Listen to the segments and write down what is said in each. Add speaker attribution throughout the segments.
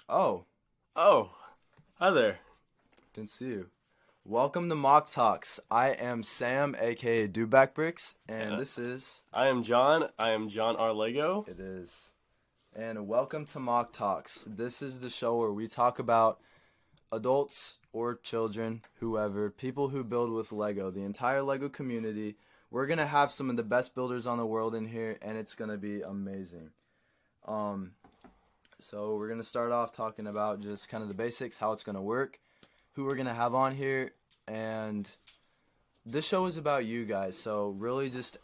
Speaker 1: Oh,
Speaker 2: Oh, hi there.
Speaker 1: didn't see you. Welcome to MOC TALKS. I am Sam, aka Duback Bricks, and
Speaker 2: And
Speaker 1: this is
Speaker 2: I am John. I am John.r.lego.
Speaker 1: it is. And welcome to MOC TALKS. This is the show where we talk about adults or children, whoever, people who build with Lego, the entire Lego community. We're gonna have some of the best builders on the world in here, and it's gonna be amazing. Um, so we're gonna start off talking about just kind of the basics, how it's gonna work, who we're gonna have on here, and this show is about you guys. So really, just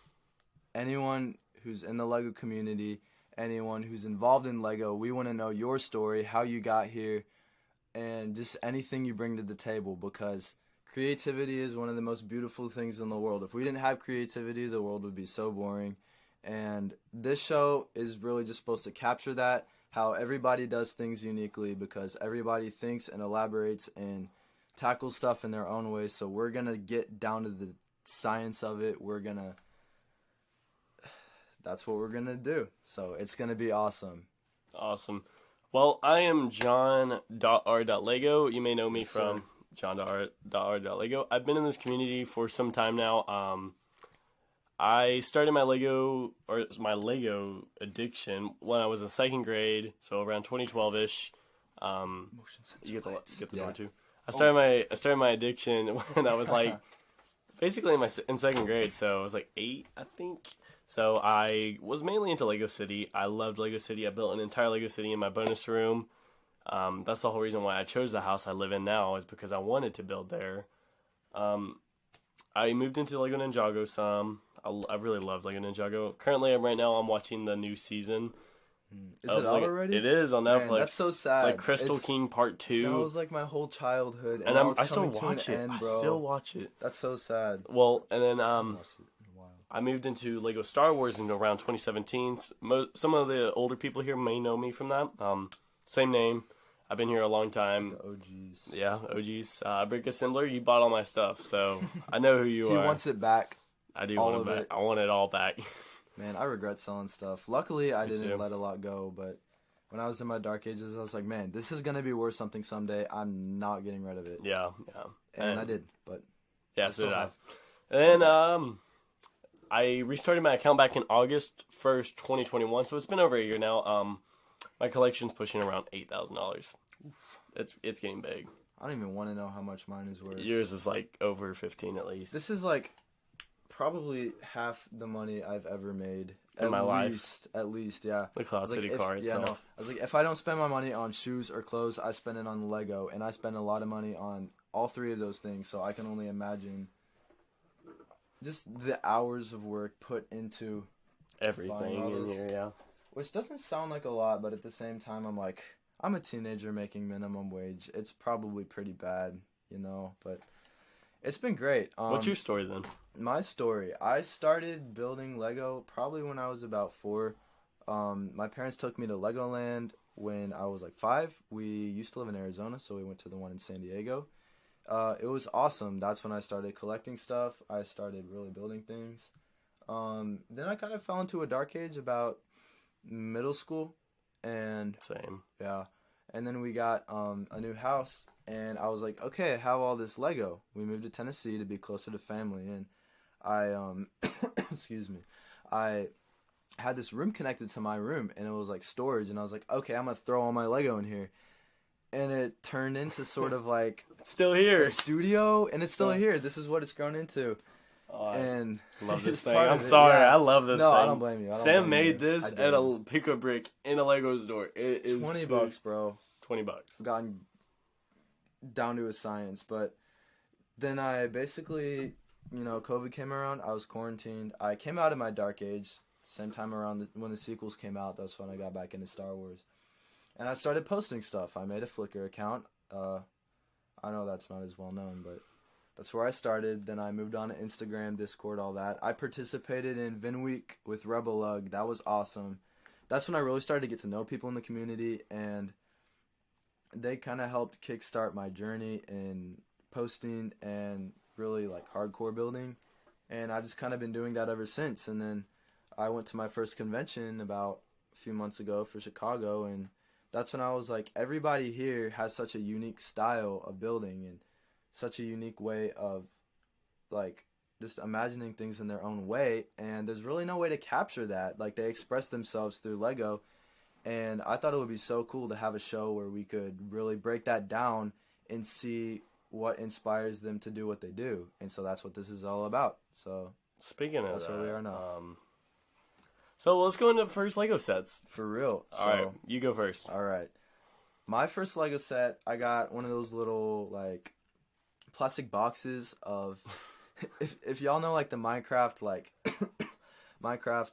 Speaker 1: anyone who's in the Lego community, anyone who's involved in Lego, we want to know your story, how you got here, and just anything you bring to the table because creativity is one of the most beautiful things in the world. If we didn't have creativity, the world would be so boring. And this show is really just supposed to capture that, how everybody does things uniquely because everybody thinks and elaborates and tackles stuff in their own way. So we're going to get down to the science of it. That's what we're going to do. So it's going to be awesome.
Speaker 2: Awesome. Well, I am John.r.lego. You may know me
Speaker 1: Yes,
Speaker 2: from John.r.lego. I've been in this community for some time now. I started my Lego addiction when I was in second grade, so around 2012-ish.
Speaker 1: Motion sensor
Speaker 2: You get the
Speaker 1: lights.
Speaker 2: get the
Speaker 1: Yeah.
Speaker 2: door too. I started my addiction when I was like basically in second grade, so I was like 8, I think. So I was mainly into Lego City. I loved Lego City. I built an entire Lego City in my bonus room. That's the whole reason why I chose the house I live in now is because I wanted to build there. Um, I moved into Lego Ninjago some. I really love Lego Ninjago. Currently, right now, I'm watching the new season
Speaker 1: Is
Speaker 2: of
Speaker 1: it out
Speaker 2: Lego.
Speaker 1: already?
Speaker 2: It is on
Speaker 1: Man,
Speaker 2: Netflix.
Speaker 1: that's so sad.
Speaker 2: Like Crystal
Speaker 1: It's
Speaker 2: King Part
Speaker 1: That
Speaker 2: 2.
Speaker 1: was like my whole childhood, and
Speaker 2: And
Speaker 1: now it's
Speaker 2: I still
Speaker 1: coming to an
Speaker 2: watch it.
Speaker 1: end,
Speaker 2: I
Speaker 1: bro.
Speaker 2: still watch it.
Speaker 1: That's so sad.
Speaker 2: Well, and then
Speaker 1: I haven't watched it in a while.
Speaker 2: I moved into Lego Star Wars in around 2017. Some of the older people here may know me from that. Same name. I've been here a long time.
Speaker 1: The OGs.
Speaker 2: Yeah, OGs. Brick Assembler, you bought all my stuff, so I know who you
Speaker 1: He
Speaker 2: are.
Speaker 1: wants it back.
Speaker 2: I do
Speaker 1: all
Speaker 2: want
Speaker 1: of
Speaker 2: it back.
Speaker 1: it.
Speaker 2: I want it all back.
Speaker 1: Man, I regret selling stuff. Luckily, I
Speaker 2: Me
Speaker 1: didn't
Speaker 2: too.
Speaker 1: let a lot go, but when I was in my dark ages, I was like, man, this is gonna be worth something someday. I'm not getting rid of it,
Speaker 2: Yeah.
Speaker 1: and I did. But
Speaker 2: Yeah,
Speaker 1: I
Speaker 2: so
Speaker 1: still
Speaker 2: did I.
Speaker 1: have.
Speaker 2: And then I restarted my account back in August 1st, 2021, so it's been over a year now. My collection's pushing around $8,000. It's getting big.
Speaker 1: I don't even want to know how much mine is worth.
Speaker 2: Yours is like over 15 at least.
Speaker 1: This is like probably half the money I've ever made.
Speaker 2: In my life.
Speaker 1: At least, yeah.
Speaker 2: The Cloud
Speaker 1: I was
Speaker 2: City
Speaker 1: like,
Speaker 2: car
Speaker 1: yeah,
Speaker 2: itself.
Speaker 1: no. I was like, if I don't spend my money on shoes or clothes, I spend it on Lego, and I spend a lot of money on all three of those things. So I can only imagine just the hours of work put into,
Speaker 2: Everything
Speaker 1: all
Speaker 2: in
Speaker 1: those.
Speaker 2: here, yeah.
Speaker 1: which doesn't sound like a lot, but at the same time, I'm like, I'm a teenager making minimum wage. It's probably pretty bad, but it's been great.
Speaker 2: What's your story then?
Speaker 1: My story. I started building Lego probably when I was about 4. My parents took me to Legoland when I was like 5. We used to live in Arizona, so we went to the one in San Diego. It was awesome. That's when I started collecting stuff. I started really building things. Then I kind of fell into a dark age about middle school, and
Speaker 2: Same.
Speaker 1: yeah. And then we got a new house, and I was like, okay, I have all this Lego. We moved to Tennessee to be closer to family, and I excuse me, I had this room connected to my room, and it was like storage, and I was like, okay, I'm gonna throw all my Lego in here, and it turned into sort of like
Speaker 2: It's still
Speaker 1: a
Speaker 2: here.
Speaker 1: studio, and it's still
Speaker 2: Yeah.
Speaker 1: here. This is what it's grown into,
Speaker 2: Oh, I
Speaker 1: and
Speaker 2: love this
Speaker 1: it's
Speaker 2: thing.
Speaker 1: part
Speaker 2: I'm
Speaker 1: of it,
Speaker 2: sorry.
Speaker 1: yeah.
Speaker 2: I love this
Speaker 1: No,
Speaker 2: thing.
Speaker 1: I don't blame you. I don't
Speaker 2: Sam
Speaker 1: blame
Speaker 2: made
Speaker 1: you.
Speaker 2: this
Speaker 1: I
Speaker 2: at
Speaker 1: did.
Speaker 2: a pick a brick in a Lego store. It is
Speaker 1: $20,
Speaker 2: sick.
Speaker 1: bro.
Speaker 2: $20.
Speaker 1: Gotten down to a science, but then I basically, COVID came around. I was quarantined. I came out of my dark age. Same time around when the sequels came out. That's when I got back into Star Wars, and I started posting stuff. I made a Flickr account. I know that's not as well known, but that's where I started. Then I moved on to Instagram, Discord, all that. I participated in Vin Week with Rebel. That was awesome. That's when I really started to get to know people in the community, and they kind of helped kickstart my journey in posting and really like hardcore building. And I've just kind of been doing that ever since. And then I went to my first convention about a few months ago for Chicago, and that's when I was like, everybody here has such a unique style of building and such a unique way of like just imagining things in their own way, and there's really no way to capture that. Like, they express themselves through Lego, and I thought it would be so cool to have a show where we could really break that down and see what inspires them to do what they do. And so that's what this is all about. So
Speaker 2: Speaking of
Speaker 1: that's
Speaker 2: that,
Speaker 1: where we are now.
Speaker 2: So let's go into the first Lego sets.
Speaker 1: For real.
Speaker 2: All right, you go first.
Speaker 1: All right. My first Lego set, I got one of those little like plastic boxes of if y'all know like the Minecraft like Minecraft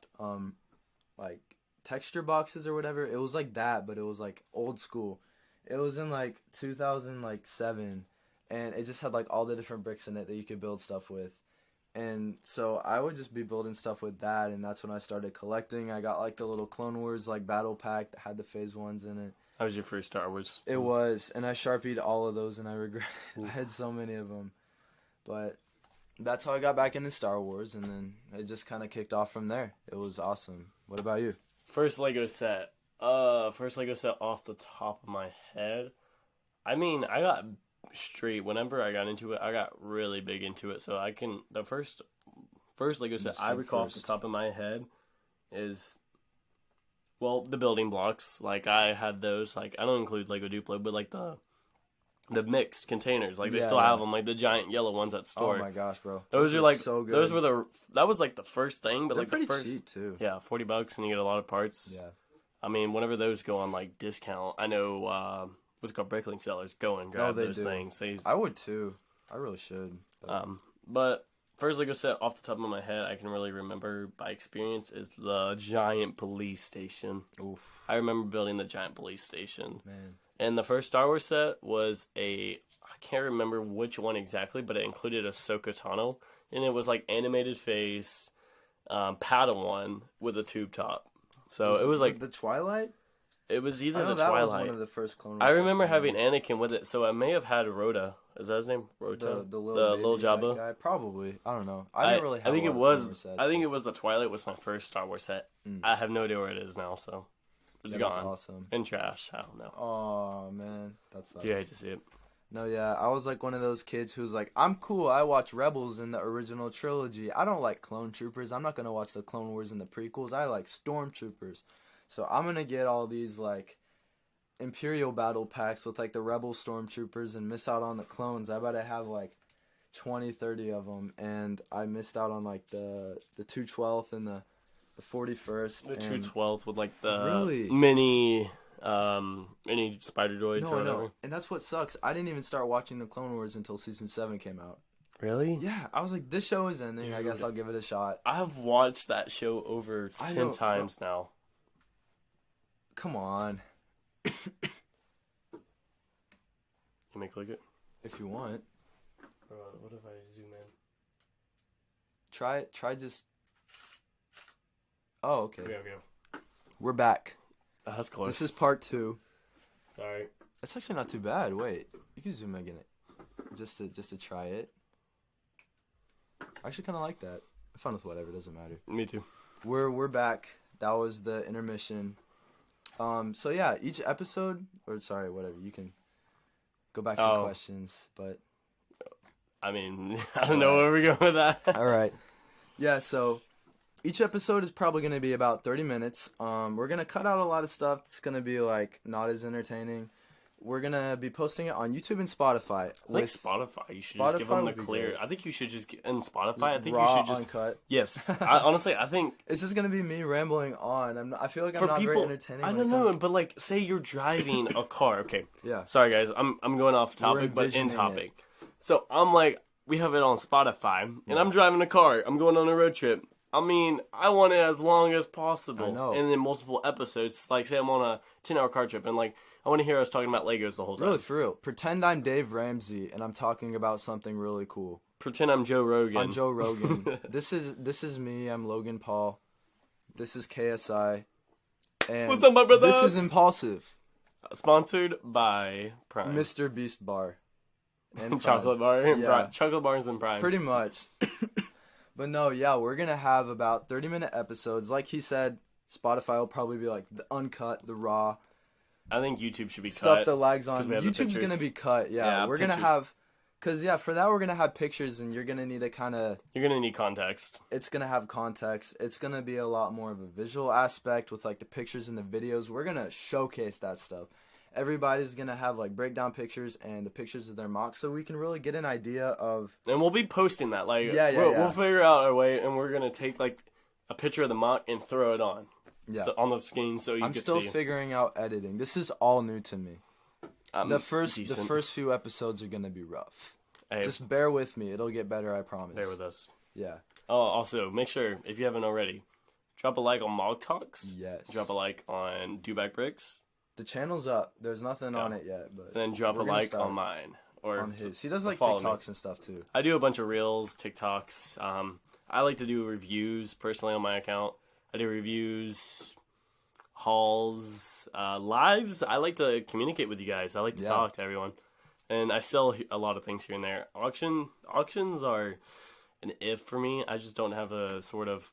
Speaker 1: like texture boxes or whatever, it was like that, but it was like old school. It was in like 2007, and it just had like all the different bricks in it that you could build stuff with. And so I would just be building stuff with that, and that's when I started collecting. I got like the little Clone Wars like battle pack that had the phase ones in it.
Speaker 2: That was your first Star Wars?
Speaker 1: It was, and I Sharpied all of those, and I regret it. I had so many of them. But that's how I got back into Star Wars, and then it just kind of kicked off from there. It was awesome. What about you?
Speaker 2: First Lego set. First Lego set off the top of my head. I mean, I got straight. Whenever I got into it, I got really big into it. So the first Lego set I recall off the top of my head is, well, the building blocks. Like, I had those. Like, I don't include Lego Duplo, but like the mixed containers. Like, they still have them. Like the giant yellow ones at store.
Speaker 1: Oh my gosh, bro!
Speaker 2: Those are like
Speaker 1: so good.
Speaker 2: Those were that was like the first thing, but
Speaker 1: They're
Speaker 2: like
Speaker 1: pretty
Speaker 2: the first,
Speaker 1: cheap too.
Speaker 2: Yeah, $40, and you get a lot of parts.
Speaker 1: Yeah.
Speaker 2: I mean, whenever those go on like discount, I know what's it called, Bricklink sellers go and grab those things. So
Speaker 1: I would too. I really should.
Speaker 2: But first Lego set off the top of my head, I can really remember by experience is the giant police station.
Speaker 1: Oof.
Speaker 2: I remember building the giant police station.
Speaker 1: Man.
Speaker 2: And the first Star Wars set was I can't remember which one exactly, but it included a Socail, and it was like animated face, Padawan with a tube top. So it was like
Speaker 1: the Twilight.
Speaker 2: It was either the
Speaker 1: that
Speaker 2: Twilight.
Speaker 1: Was one of the first Clone Wars.
Speaker 2: I remember having Anakin with it, so I may have had Rhoda. Is that his name? Rhoda,
Speaker 1: the little
Speaker 2: Jabba
Speaker 1: guy. Probably. I don't know. I didn't really have.
Speaker 2: I think
Speaker 1: a
Speaker 2: it
Speaker 1: lot
Speaker 2: was.
Speaker 1: of Clone Wars sets,
Speaker 2: I think it was the Twilight was my first Star Wars set. I have no idea where it is now, so it's gone.
Speaker 1: That's awesome.
Speaker 2: In trash. I don't know.
Speaker 1: Oh man, that sucks.
Speaker 2: You hate to see it.
Speaker 1: No, yeah, I was like one of those kids who's like, I'm cool. I watch Rebels in the original trilogy. I don't like Clone Troopers. I'm not gonna watch the Clone Wars in the prequels. I like Stormtroopers. So I'm gonna get all these like Imperial battle packs with like the Rebel Stormtroopers and miss out on the clones. I bet I have like 20, 30 of them, and I missed out on like the 212th and the 41st.
Speaker 2: The 212th with like the
Speaker 1: really?
Speaker 2: mini spider droids or whatever.
Speaker 1: No. And that's what sucks. I didn't even start watching the Clone Wars until season 7 came out.
Speaker 2: Really?
Speaker 1: Yeah, I was like, this show is ending. Dude, I guess I'll give it a shot.
Speaker 2: I've watched that show over 10 times now.
Speaker 1: Come on.
Speaker 2: You may click it?
Speaker 1: If you want.
Speaker 2: What if I zoom in?
Speaker 1: Try just... Oh, okay.
Speaker 2: Okay.
Speaker 1: We're back.
Speaker 2: That's close.
Speaker 1: This is part 2.
Speaker 2: Sorry.
Speaker 1: It's actually not too bad. Wait, you can zoom again just to try it. I actually kind of like that. I'm fine with whatever. Doesn't matter.
Speaker 2: Me too.
Speaker 1: We're back. That was the intermission. So yeah, each episode, or sorry, whatever. You can go back to questions, but
Speaker 2: I mean, I don't know where we're going with that.
Speaker 1: All right. Yeah. So each episode is probably going to be about 30 minutes. We're going to cut out a lot of stuff that's going to be like not as entertaining. We're going to be posting it on YouTube and Spotify.
Speaker 2: Spotify. You should just give them the clear. I think you should just in Spotify. I think
Speaker 1: raw,
Speaker 2: you should just
Speaker 1: uncut.
Speaker 2: Yes. Honestly, I think
Speaker 1: it's just going to be me rambling on. I feel like I'm not very entertaining.
Speaker 2: I don't know, but like, say you're driving a car. Okay.
Speaker 1: Yeah.
Speaker 2: Sorry, guys. I'm going off topic, but in topic. So I'm like, we have it on Spotify, and I'm driving a car. I'm going on a road trip. I mean, I want it as long as possible.
Speaker 1: I know.
Speaker 2: And then multiple episodes. Like, say I'm on a 10-hour car trip, and like, I want to hear us talking about Legos the whole time.
Speaker 1: Really, for real. Pretend I'm Dave Ramsey, and I'm talking about something really cool.
Speaker 2: Pretend I'm Joe Rogan.
Speaker 1: I'm Joe Rogan. This is me. I'm Logan Paul. This is KSI. And
Speaker 2: what's up, my brothers?
Speaker 1: This is Impulsive.
Speaker 2: Sponsored by Prime.
Speaker 1: Mr. Beast Bar. And
Speaker 2: Chocolate Bar. And
Speaker 1: yeah.
Speaker 2: Prime. Chocolate Bars and Prime.
Speaker 1: Pretty much. But no, yeah, we're going to have about 30-minute episodes. Like he said, Spotify will probably be like the uncut, the raw.
Speaker 2: I think YouTube should be
Speaker 1: stuff
Speaker 2: cut.
Speaker 1: that lags on.
Speaker 2: 'cause we have the
Speaker 1: YouTube's
Speaker 2: pictures.
Speaker 1: gonna be cut. Yeah, we're gonna
Speaker 2: pictures.
Speaker 1: have, cause yeah, for that we're gonna have pictures, and you're gonna need to kind of.
Speaker 2: You're gonna need context.
Speaker 1: It's gonna have context. It's gonna be a lot more of a visual aspect with like the pictures and the videos. We're gonna showcase that stuff. Everybody's gonna have like breakdown pictures and the pictures of their mocks, so we can really get an idea of.
Speaker 2: And we'll be posting that. Like,
Speaker 1: Yeah.
Speaker 2: we'll figure out our way, and we're gonna take like a picture of the mock and throw it on.
Speaker 1: Yeah.
Speaker 2: So, on the screen, so you
Speaker 1: I'm
Speaker 2: can
Speaker 1: still
Speaker 2: see.
Speaker 1: figuring out editing. This is all new to me. The first
Speaker 2: decent.
Speaker 1: few episodes are gonna be rough.
Speaker 2: Hey,
Speaker 1: Just bear with me. It'll get better, I promise.
Speaker 2: bear with us.
Speaker 1: Yeah.
Speaker 2: Oh, also, make sure, if you haven't already, drop a like on MOC Talks.
Speaker 1: Yes.
Speaker 2: Drop a like on Do Back Bricks.
Speaker 1: The channel's up. There's nothing
Speaker 2: Yeah.
Speaker 1: on it yet, but
Speaker 2: And then drop a
Speaker 1: we're gonna
Speaker 2: like
Speaker 1: start
Speaker 2: on mine. Or
Speaker 1: on his. He does like
Speaker 2: follow me.
Speaker 1: TikToks and stuff too.
Speaker 2: I do a bunch of reels, TikToks. I like to do reviews personally on my account. I do reviews, hauls, lives. I like to communicate with you guys. I like to
Speaker 1: Yeah.
Speaker 2: talk to everyone. And I sell a lot of things here and there. Auctions are an if for me. I just don't have a sort of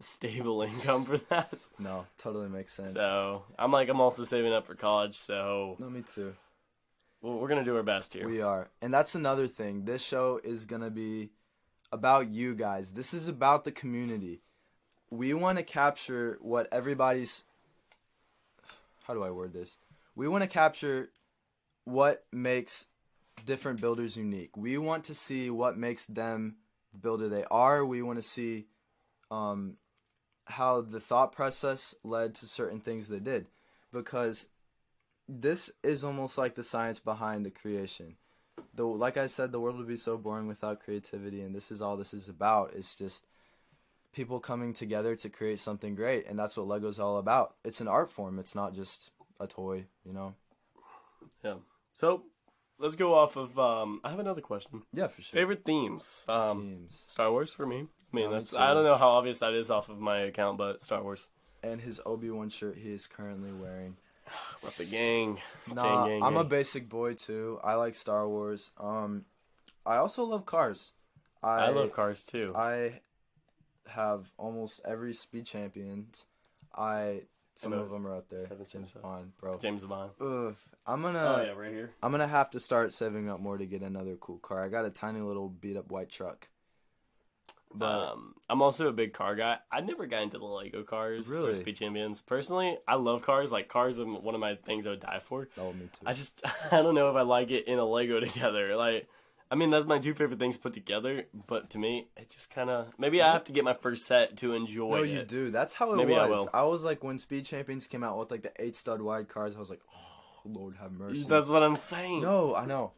Speaker 2: stable income for that.
Speaker 1: No, totally makes sense.
Speaker 2: So I'm also saving up for college. So
Speaker 1: No, me too.
Speaker 2: we're gonna do our best here.
Speaker 1: We are. And that's another thing. This show is going to be about you guys. This is about the community. We want to capture what everybody's. How do I word this? We want to capture what makes different builders unique. We want to see what makes them the builder they are. We want to see how the thought process led to certain things they did. Because this is almost like the science behind the creation. Like I said, the world would be so boring without creativity, and this is all this is about. It's just people coming together to create something great, and that's what Lego's all about. It's an art form. It's not just a toy, you know?
Speaker 2: Yeah. So let's go off of. I have another question.
Speaker 1: Yeah, for sure.
Speaker 2: Favorite themes.
Speaker 1: Themes.
Speaker 2: Star Wars for me. I mean,
Speaker 1: Yeah,
Speaker 2: that's.
Speaker 1: me
Speaker 2: I
Speaker 1: too.
Speaker 2: don't know how obvious that is off of my account, but Star Wars.
Speaker 1: And his Obi-Wan shirt he is currently wearing.
Speaker 2: Rep the gang.
Speaker 1: Nah,
Speaker 2: gang.
Speaker 1: I'm a basic boy too. I like Star Wars. I also love cars.
Speaker 2: I love cars too.
Speaker 1: I have almost every Speed Champions. Some of them are up there. James Bond, bro.
Speaker 2: James Bond.
Speaker 1: Ugh,
Speaker 2: Oh yeah, right here.
Speaker 1: I'm gonna have to start saving up more to get another cool car. I got a tiny little beat up white truck. But
Speaker 2: I'm also a big car guy. I never got into the Lego cars or
Speaker 1: Really?
Speaker 2: Speed Champions. Personally, I love cars. Like, cars are one of my things I would die for.
Speaker 1: oh, me too.
Speaker 2: I don't know if I like it in a Lego together. Like, I mean, that's my two favorite things put together. But to me, it just kind of... Maybe I have to get my first set to enjoy
Speaker 1: No,
Speaker 2: it.
Speaker 1: you do. That's how it
Speaker 2: Maybe
Speaker 1: was.
Speaker 2: I will.
Speaker 1: I was like, when Speed Champions came out with like the 8-stud wide cars, I was like, oh, Lord have mercy.
Speaker 2: That's what I'm saying.
Speaker 1: No, I know.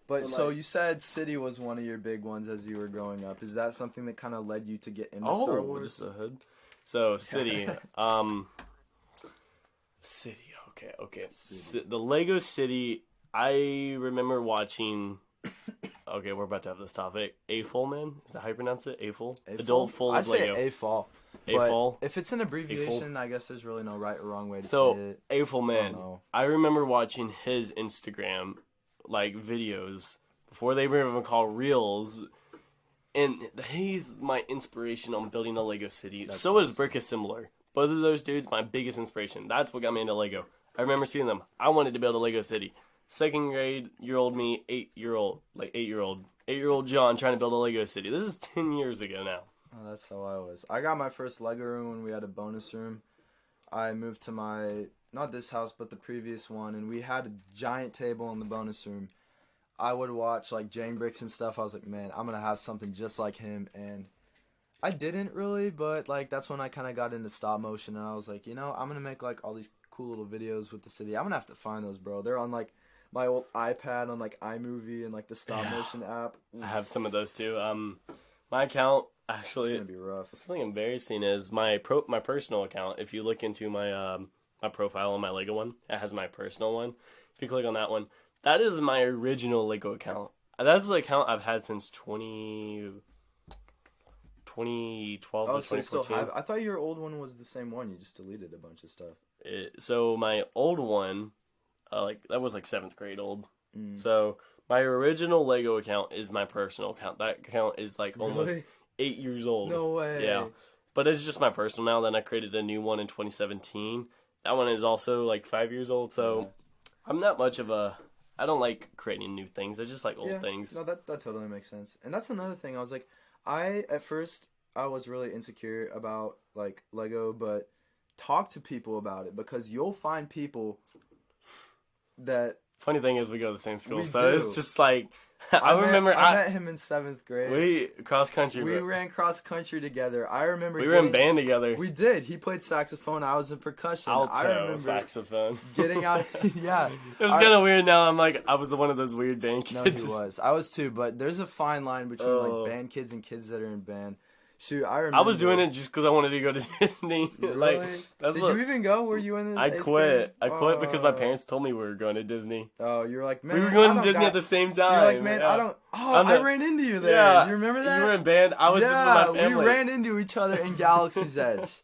Speaker 1: But
Speaker 2: But,
Speaker 1: so
Speaker 2: like-
Speaker 1: you said City was one of your big ones as you were growing up. Is that something that kind of led you to get into Star Wars?
Speaker 2: Just the hood. So, City. City. Okay.
Speaker 1: City.
Speaker 2: The Lego City, I remember watching... Okay, we're about to have this topic. AFOL, man? Is that how you pronounce it? AFOL? Adult Full
Speaker 1: I
Speaker 2: of
Speaker 1: say
Speaker 2: Lego.
Speaker 1: AFOL.
Speaker 2: AFOL?
Speaker 1: If it's an abbreviation, I guess there's really no right or wrong way to
Speaker 2: So,
Speaker 1: say it.
Speaker 2: AFOL, man.
Speaker 1: know.
Speaker 2: I remember watching his Instagram, like, videos before they were even called Reels. And he's my inspiration on building a Lego city. So is Brick Assembler. Both of those dudes, my biggest inspiration. That's what got me into Lego. I remember seeing them. I wanted to build a Lego city. Second grade, year-old me, 8-year-old John trying to build a Lego city. This is 10 years ago now.
Speaker 1: Oh, that's how I was. I got my first Lego room when we had a bonus room. I moved to not this house, but the previous one, and we had a giant table in the bonus room. I would watch like Jane Bricks and stuff. I was like, man, I'm gonna have something just like him, and I didn't really, but like that's when I kind of got into stop motion, and I was like, I'm gonna make like all these cool little videos with the city. I'm gonna have to find those, bro. They're on like my old iPad on like iMovie and like the stop motion app.
Speaker 2: I have some of those too. My account actually,
Speaker 1: It's gonna be rough.
Speaker 2: something embarrassing is my personal account. If you look into my my profile on my Lego one, it has my personal one. If you click on that one, that is my original Lego account. That's the account I've had since 2012
Speaker 1: Oh,
Speaker 2: to
Speaker 1: so you still
Speaker 2: 2014.
Speaker 1: have? I thought your old one was the same one. You just deleted a bunch of stuff.
Speaker 2: So my old one, that was like 7th grade old.
Speaker 1: Mm.
Speaker 2: So my original Lego account is my personal account. That account is like almost
Speaker 1: Really?
Speaker 2: 8 years old.
Speaker 1: No way.
Speaker 2: Yeah. But it's just my personal now. Then I created a new one in 2017. That one is also like 5 years old. So I'm not much of a. I don't like creating new things. I just like old things.
Speaker 1: No, that totally makes sense. And that's another thing. I was like, at first I was really insecure about like Lego, but talk to people about it because you'll find people that.
Speaker 2: Funny thing is, we go to the same school,
Speaker 1: We
Speaker 2: so
Speaker 1: do.
Speaker 2: it's just like I remember.
Speaker 1: I met him in 7th grade.
Speaker 2: We cross country.
Speaker 1: We ran cross country together. I remember
Speaker 2: we were in band together.
Speaker 1: We did. He played saxophone. I was in percussion.
Speaker 2: Alto
Speaker 1: I remember
Speaker 2: saxophone.
Speaker 1: getting out. Yeah,
Speaker 2: it was kind of weird. Now I'm like, I was one of those weird band kids.
Speaker 1: No, he was. I was too. But there's a fine line between like band kids and kids that are in band. Shoot, I remember.
Speaker 2: I was doing it just because I wanted to go to Disney.
Speaker 1: Really?
Speaker 2: Like,
Speaker 1: Did you even go? Were you in?
Speaker 2: I quit. I quit because my parents told me we were going to Disney.
Speaker 1: Oh, you were like, man.
Speaker 2: We were going to Disney at the same time.
Speaker 1: You're like, man, I don't. Oh, I ran into you there.
Speaker 2: Yeah,
Speaker 1: you remember that?
Speaker 2: You were in band. I was just with my family.
Speaker 1: We ran into each other in Galaxy's Edge.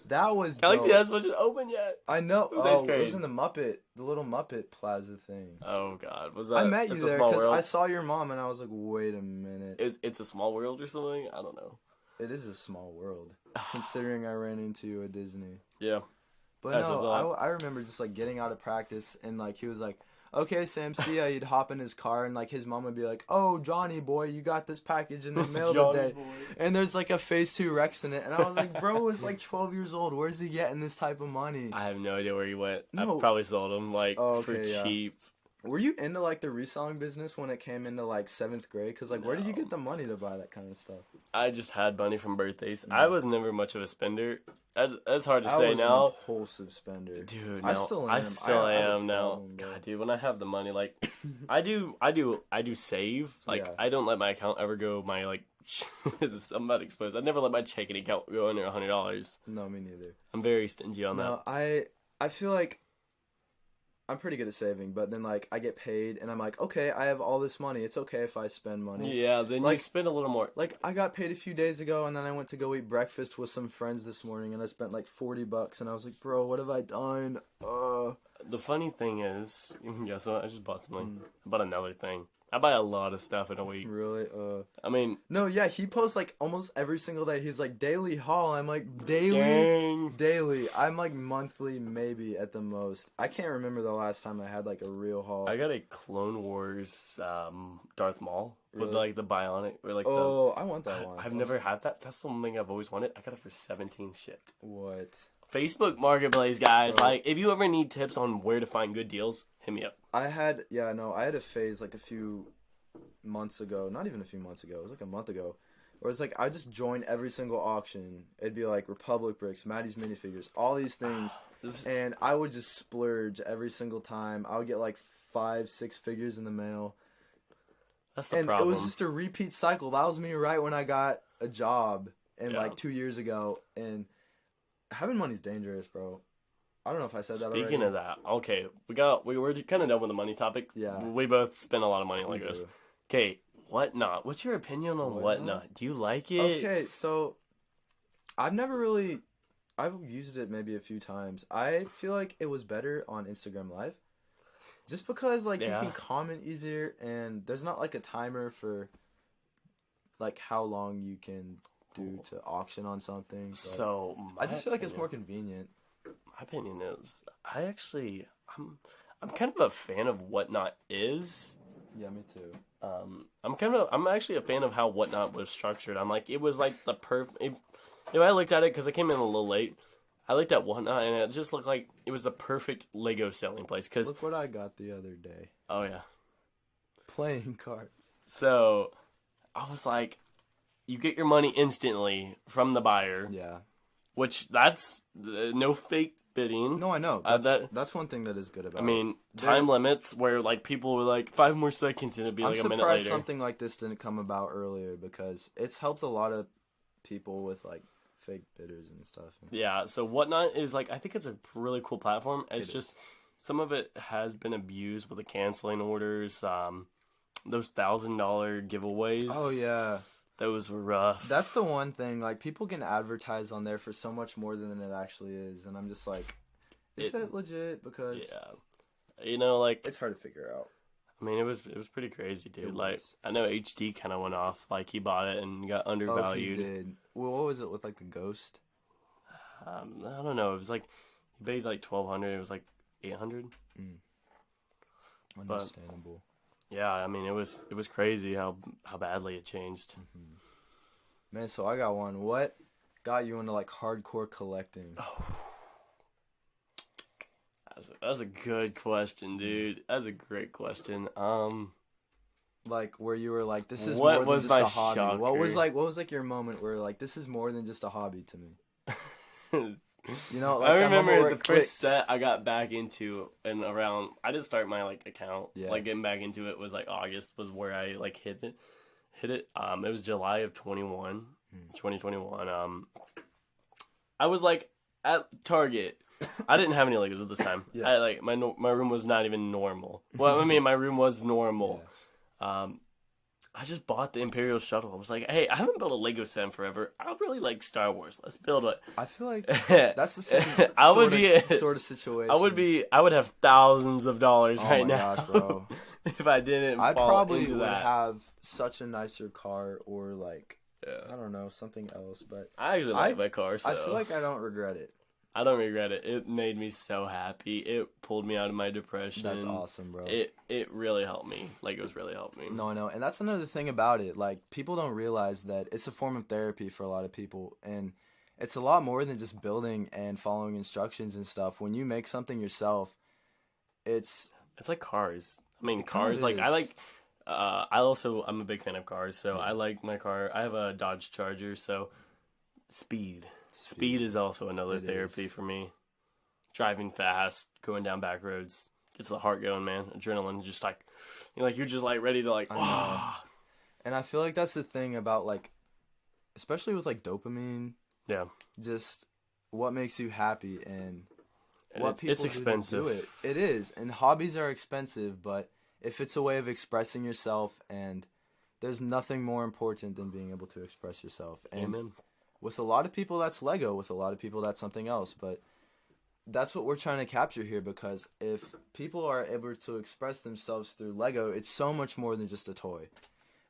Speaker 1: That was
Speaker 2: Galaxy's
Speaker 1: dope.
Speaker 2: Edge wasn't open yet.
Speaker 1: I know.
Speaker 2: It was 8th grade.
Speaker 1: It was in the little Muppet Plaza thing.
Speaker 2: Oh God, was that?
Speaker 1: I met you there because
Speaker 2: I
Speaker 1: I saw your mom and I was like, wait a minute.
Speaker 2: It's a small world or something. I don't know.
Speaker 1: It is a small world, considering I ran into you at Disney.
Speaker 2: Yeah.
Speaker 1: But no, I remember just like getting out of practice and like he was like, okay, Sam, see ya. He'd hop in his car and like his mom would be like, oh, Johnny boy, you got this package in the mail today. Boy. And there's like a Phase 2 Rex in it. And I was like, bro is like 12 years old. Where's he getting this type of money?
Speaker 2: I have no idea where he went.
Speaker 1: No.
Speaker 2: I probably sold him like for cheap.
Speaker 1: Were you into like the reselling business when it came into like 7th grade? Because like, where did you get the money to buy that kind of stuff?
Speaker 2: I just had money from birthdays. I was never much of a spender. That's hard to say
Speaker 1: now.
Speaker 2: Now.
Speaker 1: An impulsive spender,
Speaker 2: dude. No,
Speaker 1: I still
Speaker 2: am now. God, dude, when I have the money, like, I do save. Like, I don't let my account ever go. My like, I'm not exposed. I never let my checking account go under $100.
Speaker 1: No, me neither.
Speaker 2: I'm very stingy on that.
Speaker 1: No, I feel like I'm pretty good at saving, but then like I get paid and I'm like, okay, I have all this money. It's okay if I spend money.
Speaker 2: Yeah, then like, you spend a little more.
Speaker 1: Like I got paid a few days ago and then I went to go eat breakfast with some friends this morning and I spent like $40 and I was like, bro, what have I done?
Speaker 2: The funny thing is, guess what? I just bought something. I bought another thing. I buy a lot of stuff in a week.
Speaker 1: Really?
Speaker 2: I mean...
Speaker 1: No, yeah, he posts, like, almost every single day. He's like, daily haul. I'm like, daily?
Speaker 2: Dang.
Speaker 1: Daily. I'm like, monthly, maybe, at the most. I can't remember the last time I had, like, a real haul.
Speaker 2: I got a Clone Wars Darth Maul. Really? With, like, the bionic. Or, like,
Speaker 1: I want that one.
Speaker 2: I've never had that. That's something I've always wanted. I got it for $17 shipped.
Speaker 1: What?
Speaker 2: Facebook Marketplace, guys. Like, if you ever need tips on where to find good deals, hit me up.
Speaker 1: I had a phase like a few months ago, not even a few months ago, it was like a month ago, where it's like I just joined every single auction. It'd be like Republic Bricks, Maddie's minifigures, all these things, and I would just splurge every single time. I would get like 5-6 figures in the mail.
Speaker 2: That's the problem.
Speaker 1: It was just a repeat cycle. That was me right when I got a job like 2 years ago, and having money's dangerous, bro. I don't know if I said that already.
Speaker 2: Speaking of that, okay, we were kind of done with the money topic.
Speaker 1: Yeah.
Speaker 2: We both spend a lot of money on Legos. Okay, Whatnot. What's your opinion on Whatnot? Do you like it?
Speaker 1: Okay, so I've used it maybe a few times. I feel like it was better on Instagram Live. Just because like you can comment easier and there's not like a timer for like how long you can do to auction on something.
Speaker 2: So
Speaker 1: I just feel like it's more convenient.
Speaker 2: My opinion is, I'm kind of a fan of Whatnot is.
Speaker 1: Yeah, me too.
Speaker 2: I'm actually a fan of how Whatnot was structured. I'm like, it was like the perfect. If I looked at it, because I came in a little late, I looked at Whatnot and it just looked like it was the perfect Lego selling place. Cause
Speaker 1: look what I got the other day.
Speaker 2: Oh yeah,
Speaker 1: playing cards.
Speaker 2: So I was like, you get your money instantly from the buyer.
Speaker 1: Yeah.
Speaker 2: Which that's no fake bidding.
Speaker 1: No, I know. That's one thing that is good about it.
Speaker 2: I mean, time limits where like people were like 5 more seconds and it'd be like a minute later.
Speaker 1: I'm surprised something like this didn't come about earlier because it's helped a lot of people with like fake bidders and stuff.
Speaker 2: Yeah, so Whatnot is like, I think it's a really cool platform. It's just some of it has been abused with the canceling orders, those $1,000 giveaways.
Speaker 1: Oh yeah.
Speaker 2: Those were rough.
Speaker 1: That's the one thing. Like, people can advertise on there for so much more than it actually is. And I'm just like, is that legit? Because...
Speaker 2: Yeah. You know, like...
Speaker 1: It's hard to figure out.
Speaker 2: I mean, it was pretty crazy, dude. Like, I know HD kind of went off. Like, he bought it and got undervalued.
Speaker 1: Oh, he did. Well, what was it with, like, the ghost?
Speaker 2: I don't know. It was like... He paid like $1,200. It was like $800.
Speaker 1: Understandable.
Speaker 2: Yeah, I mean, it was crazy how badly it changed.
Speaker 1: Man, so I got one. What got you into like hardcore collecting?
Speaker 2: That's a good question, dude. That's a great question.
Speaker 1: Like where you were like, this is
Speaker 2: What
Speaker 1: more than
Speaker 2: was
Speaker 1: just
Speaker 2: my
Speaker 1: a hobby.
Speaker 2: shocker?
Speaker 1: What was like your moment where like this is more than just a hobby to me? You know, like
Speaker 2: I
Speaker 1: that moment
Speaker 2: remember
Speaker 1: where
Speaker 2: the
Speaker 1: it
Speaker 2: first
Speaker 1: clicked.
Speaker 2: set I got back into, and around I didn't start my like account.
Speaker 1: Yeah.
Speaker 2: Like getting back into it was like August was where I like hit it. It was July of 2021. I was like at Target. I didn't have any Legos at this time.
Speaker 1: Yeah.
Speaker 2: I like my room was not even normal. Well, I mean my room was normal.
Speaker 1: Yeah.
Speaker 2: I just bought the Imperial Shuttle. I was like, hey, I haven't built a Lego set in forever. I really like Star Wars. Let's build it.
Speaker 1: I feel like that's the same sort of situation.
Speaker 2: I would have thousands of dollars right now.
Speaker 1: Oh my gosh, bro.
Speaker 2: If I didn't
Speaker 1: I
Speaker 2: fall
Speaker 1: probably
Speaker 2: into
Speaker 1: would
Speaker 2: that.
Speaker 1: have such a nicer car or like I don't know, something else, but
Speaker 2: I actually like my car, so
Speaker 1: I feel like I don't regret it.
Speaker 2: I don't regret it. It made me so happy. It pulled me out of my depression.
Speaker 1: That's awesome, bro.
Speaker 2: It really helped me. Legos really helped me.
Speaker 1: No, I know. And that's another thing about it. Like, people don't realize that it's a form of therapy for a lot of people. And it's a lot more than just building and following instructions and stuff. When you make something yourself, it's
Speaker 2: like cars. I mean,
Speaker 1: It kind
Speaker 2: cars,
Speaker 1: of
Speaker 2: like,
Speaker 1: is.
Speaker 2: I like, I'm a big fan of cars, so I like my car. I have a Dodge Charger, so speed is also another therapy for me. Driving fast, going down back roads, gets the heart going, man. Adrenaline, just like, you're just like ready to like,
Speaker 1: And I feel like that's the thing about like, especially with like dopamine,
Speaker 2: yeah,
Speaker 1: just what makes you happy and what people
Speaker 2: it's
Speaker 1: do to
Speaker 2: expensive.
Speaker 1: do it. It is, and hobbies are expensive, but if it's a way of expressing yourself, and there's nothing more important than being able to express yourself. And
Speaker 2: Amen.
Speaker 1: with a lot of people, that's Lego. With a lot of people, that's something else. But that's what we're trying to capture here, because if people are able to express themselves through Lego, it's so much more than just a toy.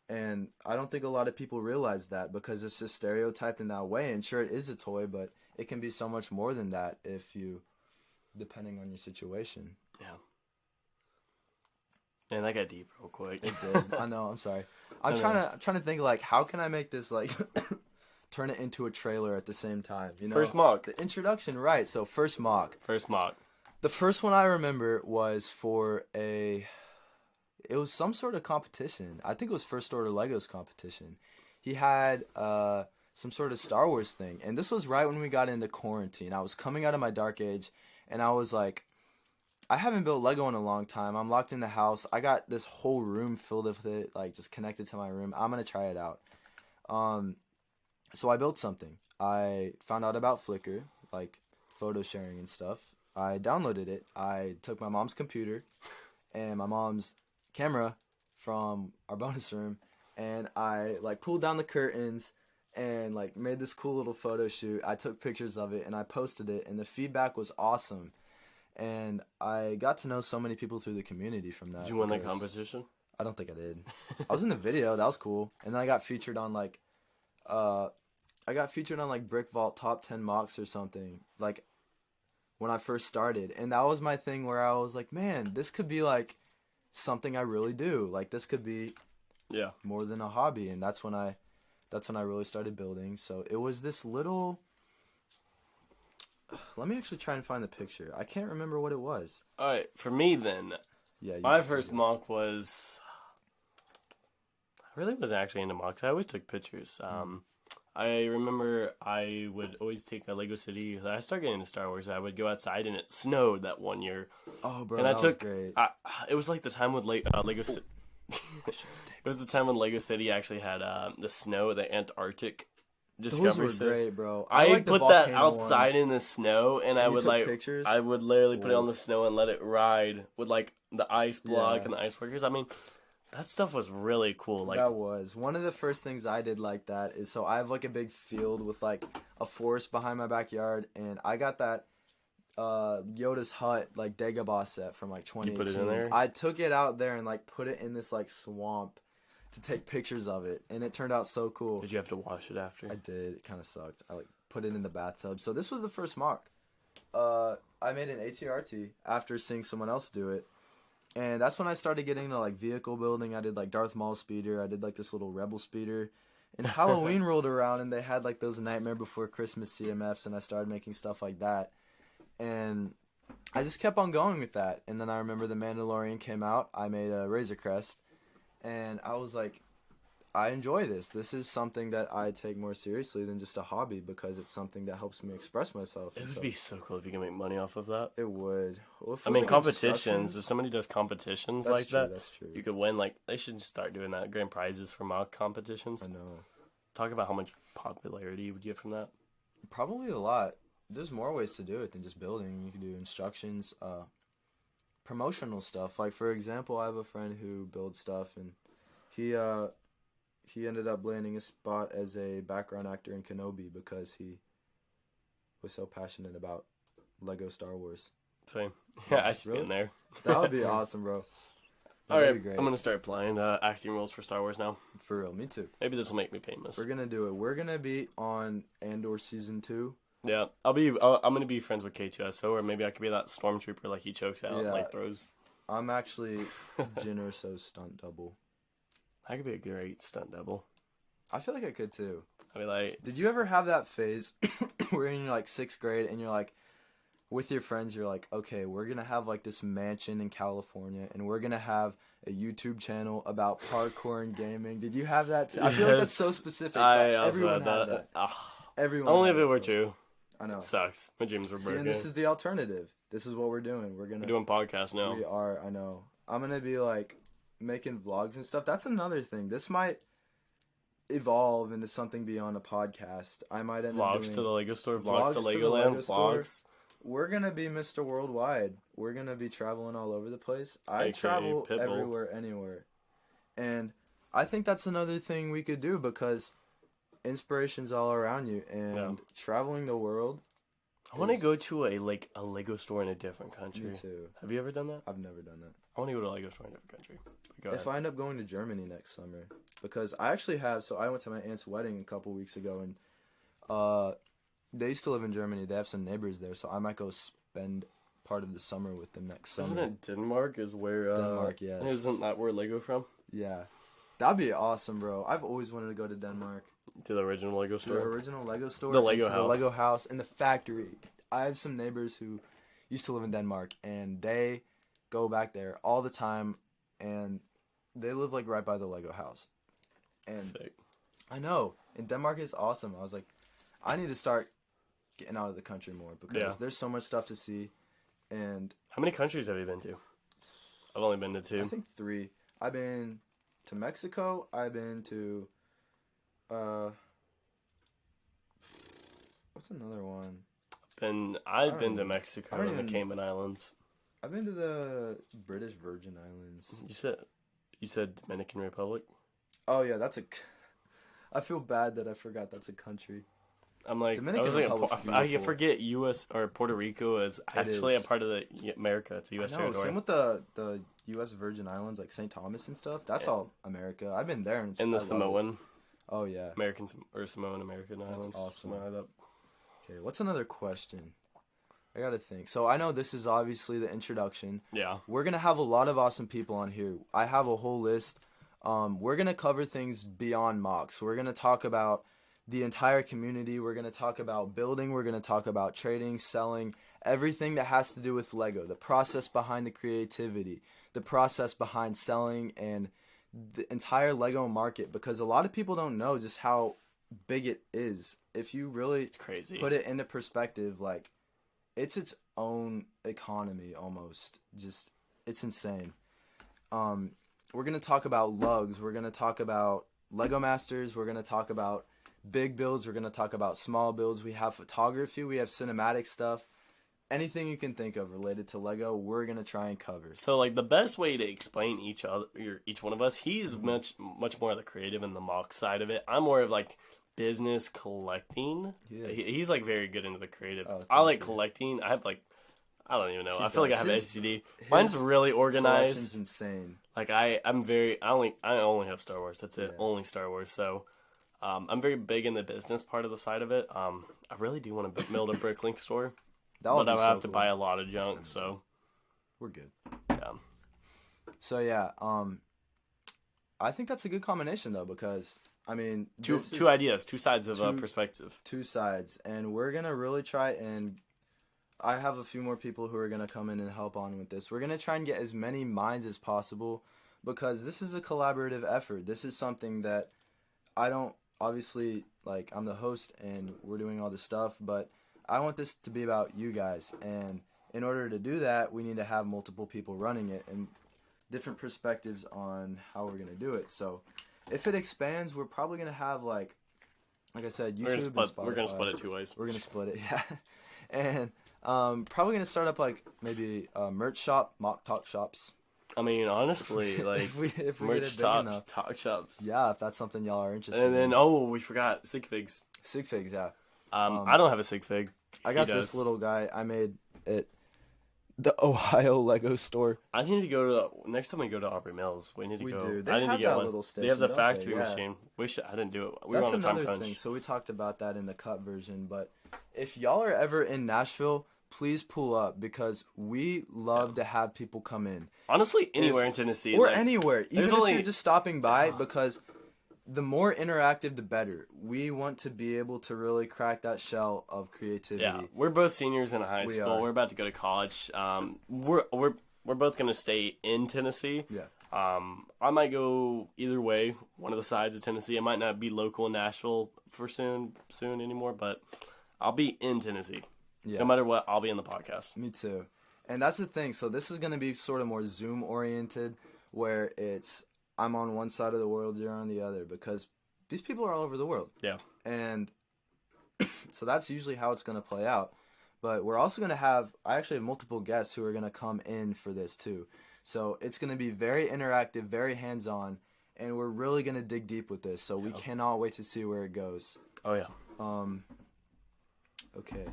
Speaker 1: And I don't think a lot of people realize that, because it's just stereotyped in that way. And sure, it is a toy, but it can be so much more than that depending on your situation.
Speaker 2: Yeah. Man, that got deep real quick.
Speaker 1: It did. I know. I'm sorry. I'm trying to think like, how can I make this like turn it into a trailer at the same time? You know,
Speaker 2: First MOC.
Speaker 1: The introduction, right? So first MOC.
Speaker 2: First MOC.
Speaker 1: The first one I remember was it was some sort of competition. I think it was First Order Lego's competition. He had some sort of Star Wars thing, and this was right when we got into quarantine. I was coming out of my dark age, and I was like, I haven't built Lego in a long time. I'm locked in the house. I got this whole room filled with it, like just connected to my room. I'm gonna try it out. So I built something. I found out about Flickr, like photo sharing and stuff. I downloaded it. I took my mom's computer and my mom's camera from our bonus room, and I like pulled down the curtains and like made this cool little photo shoot. I took pictures of it and I posted it, and the feedback was awesome. And I got to know so many people through the community from that.
Speaker 2: Did you win that competition?
Speaker 1: I don't think I did. I was in the video. That was cool. And then I got featured on like, Brick Vault Top 10 MOCs or something. Like, when I first started. And that was my thing where I was like, man, this could be like something I really do. Like, this could be more than a hobby. And that's when I really started building. So it was this little... Let me actually try and find the picture. I can't remember what it was.
Speaker 2: All right, for me then, my first MOC was... I really wasn't actually into MOCs. I always took pictures. I remember I would always take a Lego City. I started getting into Star Wars. I would go outside, and it snowed that one year.
Speaker 1: Oh, bro,
Speaker 2: and
Speaker 1: that was great.
Speaker 2: It was like the time when Lego City... It was the time when Lego City actually had the snow, the Antarctic Discovery.
Speaker 1: Those were great, bro.
Speaker 2: I
Speaker 1: like
Speaker 2: put that outside in the snow, and I would like
Speaker 1: pictures?
Speaker 2: I would literally put it on the snow and let it ride with like the ice block and the ice workers. I mean, that stuff was really cool. Like,
Speaker 1: that was one of the first things I did like that. Is so I have like a big field with like a forest behind my backyard, and I got that Yoda's hut like Dagobah set from like 2018.
Speaker 2: You put it in there?
Speaker 1: I took it out there and like put it in this like swamp to take pictures of it, and it turned out so cool.
Speaker 2: Did you have to wash it after?
Speaker 1: I did. It kind of sucked. I like put it in the bathtub. So this was the first MOC. I made an ATRT after seeing someone else do it. And that's when I started getting into, like, vehicle building. I did, like, Darth Maul speeder. I did, like, this little Rebel speeder. And Halloween rolled around, and they had, like, those Nightmare Before Christmas CMFs, and I started making stuff like that. And I just kept on going with that. And then I remember The Mandalorian came out. I made a Razor Crest. And I was like, I enjoy this. This is something that I take more seriously than just a hobby because it's something that helps me express myself.
Speaker 2: It would be so cool if you can make money off of that.
Speaker 1: It would. Well,
Speaker 2: I mean, competitions. If somebody does competitions like that,
Speaker 1: that's true.
Speaker 2: you could win. Like, they should start doing that. Grand prizes for mock competitions.
Speaker 1: I know.
Speaker 2: Talk about how much popularity you would get from that.
Speaker 1: Probably a lot. There's more ways to do it than just building. You can do instructions, promotional stuff. Like, for example, I have a friend who builds stuff, and he ended up landing a spot as a background actor in Kenobi because he was so passionate about Lego Star Wars.
Speaker 2: Same. Yeah, I should be in there.
Speaker 1: That would be awesome, bro.
Speaker 2: All right, I'm going to start playing acting roles for Star Wars now.
Speaker 1: For real, me too.
Speaker 2: Maybe this will make me famous.
Speaker 1: We're going to do it. We're going to be on Andor Season 2.
Speaker 2: Yeah, I'm going to be friends with K2SO, or maybe I could be that stormtrooper like he chokes out and like throws.
Speaker 1: I'm actually Jyn Erso's stunt double.
Speaker 2: I could be a great stunt double.
Speaker 1: I feel like I could too.
Speaker 2: I mean, like,
Speaker 1: did you ever have that phase where in like 6th grade and you're like, with your friends, you're like, okay, we're going to have like this mansion in California and we're going to have a YouTube channel about parkour and gaming. Did you have that? I feel like that's so specific.
Speaker 2: I also
Speaker 1: everyone
Speaker 2: had that.
Speaker 1: Everyone.
Speaker 2: Only if it were true.
Speaker 1: I know.
Speaker 2: It sucks. My dreams were broken.
Speaker 1: And this is the alternative. This is what we're doing. We're
Speaker 2: doing podcasts now.
Speaker 1: We are. I know. I'm going to be like making vlogs and stuff. That's another thing. This might evolve into something beyond a podcast. I might end up doing
Speaker 2: vlogs to the Lego store, vlogs to Legoland, vlogs.
Speaker 1: We're gonna be Mr. Worldwide. We're gonna be traveling all over the place. I travel everywhere, anywhere, and I think that's another thing we could do because inspiration's all around you, and traveling the world.
Speaker 2: I want to go to a Lego store in a different country.
Speaker 1: Me too.
Speaker 2: Have you ever done that?
Speaker 1: I've never done that.
Speaker 2: I want to go to a Lego store in a different country.
Speaker 1: If I end up going to Germany next summer, because I actually have. So I went to my aunt's wedding a couple weeks ago, and they used to live in Germany. They have some neighbors there, so I might go spend part of the summer with them next summer.
Speaker 2: Isn't it Denmark? Is where
Speaker 1: Denmark? Yes.
Speaker 2: Isn't that where Lego from?
Speaker 1: Yeah, that'd be awesome, bro. I've always wanted to go to Denmark.
Speaker 2: To the original Lego store.
Speaker 1: The original Lego store.
Speaker 2: The Lego house.
Speaker 1: The Lego house and the factory. I have some neighbors who used to live in Denmark, and they go back there all the time, and they live like right by the Lego house. And
Speaker 2: sick.
Speaker 1: I know, and Denmark is awesome. I was like, I need to start getting out of the country more because there's so much stuff to see. And
Speaker 2: how many countries have you been to? I've only been to 2.
Speaker 1: I think 3. I've been to Mexico. I've been to what's another one?
Speaker 2: I've been to Mexico and the Cayman Islands.
Speaker 1: I've been to the British Virgin Islands.
Speaker 2: You said Dominican Republic?
Speaker 1: Oh yeah, I feel bad that I forgot that's a country.
Speaker 2: I'm like, I forget U.S. or Puerto Rico is actually a part of the America. It's a U.S. territory.
Speaker 1: Same with the U.S. Virgin Islands, like St. Thomas and stuff. That's all America. I've been there.
Speaker 2: And the Samoan.
Speaker 1: Oh yeah.
Speaker 2: Samoan American Islands.
Speaker 1: That's awesome. Okay, what's another question? I gotta think. So I know this is obviously the introduction.
Speaker 2: Yeah.
Speaker 1: We're gonna have a lot of awesome people on here. I have a whole list. We're gonna cover things beyond MOCs. We're gonna talk about the entire community. We're gonna talk about building. We're gonna talk about trading, selling, everything that has to do with Lego. The process behind the creativity, the process behind selling, and the entire Lego market. Because a lot of people don't know just how big it is. If you really put it into perspective, like it's its own economy almost. Just it's insane. We're gonna talk about lugs. We're gonna talk about Lego Masters. We're gonna talk about big builds. We're gonna talk about small builds. We have photography. We have cinematic stuff. Anything you can think of related to Lego, we're gonna try and cover.
Speaker 2: So, like the best way to explain each one of us, he's much more of the creative and the mock side of it. I'm more of like business collecting. He's like very good into the creative. I like collecting. I have like I don't even know. I feel like I have STD. Mine's really organized.
Speaker 1: Collection's insane.
Speaker 2: Like I only have Star Wars. That's it. Yeah. Only Star Wars. So I'm very big in the business part of the side of it. I really do want to build a Bricklink store. But I would have to buy a lot of junk, so
Speaker 1: we're good.
Speaker 2: Yeah.
Speaker 1: So yeah, I think that's a good combination though, because I mean,
Speaker 2: two ideas, two sides of a perspective.
Speaker 1: Two sides, and we're gonna really try, and I have a few more people who are gonna come in and help on with this. We're gonna try and get as many minds as possible, because this is a collaborative effort. This is something that I don't obviously, like, I'm the host and we're doing all this stuff, but I want this to be about you guys, and in order to do that, we need to have multiple people running it and different perspectives on how we're gonna do it. So if it expands, we're probably gonna have like I said, YouTube and Spotify.
Speaker 2: We're gonna split it 2 ways.
Speaker 1: We're gonna split it, yeah. And probably gonna start up like maybe a merch shop, mock talk shops.
Speaker 2: I mean, honestly, like
Speaker 1: if we
Speaker 2: merch
Speaker 1: get it big
Speaker 2: shops,
Speaker 1: enough.
Speaker 2: talk shops.
Speaker 1: Yeah, if that's something y'all are interested in.
Speaker 2: And then we forgot sig figs.
Speaker 1: Sig figs, yeah.
Speaker 2: I don't have a sig fig.
Speaker 1: I got this little guy. I made it. The Ohio Lego store.
Speaker 2: I need to go to next time we go to Aubrey Mills. We need to go.
Speaker 1: Do. They
Speaker 2: I need
Speaker 1: have
Speaker 2: to get
Speaker 1: that
Speaker 2: one.
Speaker 1: little station.
Speaker 2: They have the
Speaker 1: don't
Speaker 2: factory
Speaker 1: they? Yeah.
Speaker 2: machine. I didn't do it. We
Speaker 1: That's
Speaker 2: were on a time
Speaker 1: another
Speaker 2: crunch.
Speaker 1: thing. So we talked about that in the cut version. But if y'all are ever in Nashville, please pull up, because we love to have people come in.
Speaker 2: Honestly, anywhere in Tennessee.
Speaker 1: Or
Speaker 2: like,
Speaker 1: anywhere. Even if
Speaker 2: only-
Speaker 1: you're just stopping by, because the more interactive, the better. We want to be able to really crack that shell of creativity.
Speaker 2: Yeah, we're both seniors in high
Speaker 1: We
Speaker 2: school.
Speaker 1: are.
Speaker 2: We're about to go to college. We're both gonna stay in Tennessee.
Speaker 1: Yeah.
Speaker 2: I might go either way, one of the sides of Tennessee. I might not be local in Nashville for soon anymore, but I'll be in Tennessee.
Speaker 1: Yeah.
Speaker 2: No matter what, I'll be in the podcast.
Speaker 1: Me too. And that's the thing. So this is going to be sort of more Zoom oriented, where it's I'm on one side of the world, you're on the other, because these people are all over the world.
Speaker 2: Yeah.
Speaker 1: And so that's usually how it's going to play out. But we're also going to have, I actually have multiple guests who are going to come in for this too. So it's going to be very interactive, very hands-on, and we're really going to dig deep with this. So we cannot wait to see where it goes.
Speaker 2: Oh yeah.
Speaker 1: Okay.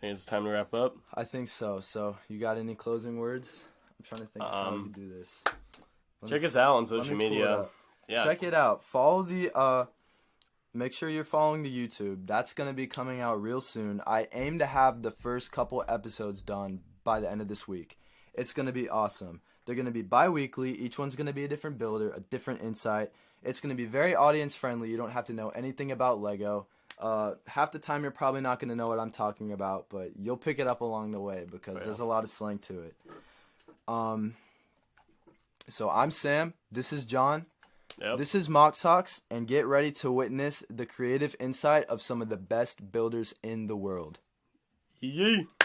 Speaker 2: Think it's time to wrap up.
Speaker 1: I think so. So you got any closing words? I'm trying to think of how we can do this.
Speaker 2: Check us out on social media. Yeah.
Speaker 1: Check it out. Follow the make sure you're following the YouTube. That's going to be coming out real soon. I aim to have the first couple episodes done by the end of this week. It's going to be awesome. They're going to be bi-weekly. Each one's going to be a different builder, a different insight. It's going to be very audience friendly. You don't have to know anything about Lego. Half the time you're probably not going to know what I'm talking about, but you'll pick it up along the way, because there's a lot of slang to it. So I'm Sam. This is John.
Speaker 2: Yep.
Speaker 1: This is MOC TALKS, and get ready to witness the creative insight of some of the best builders in the world.
Speaker 2: Yee.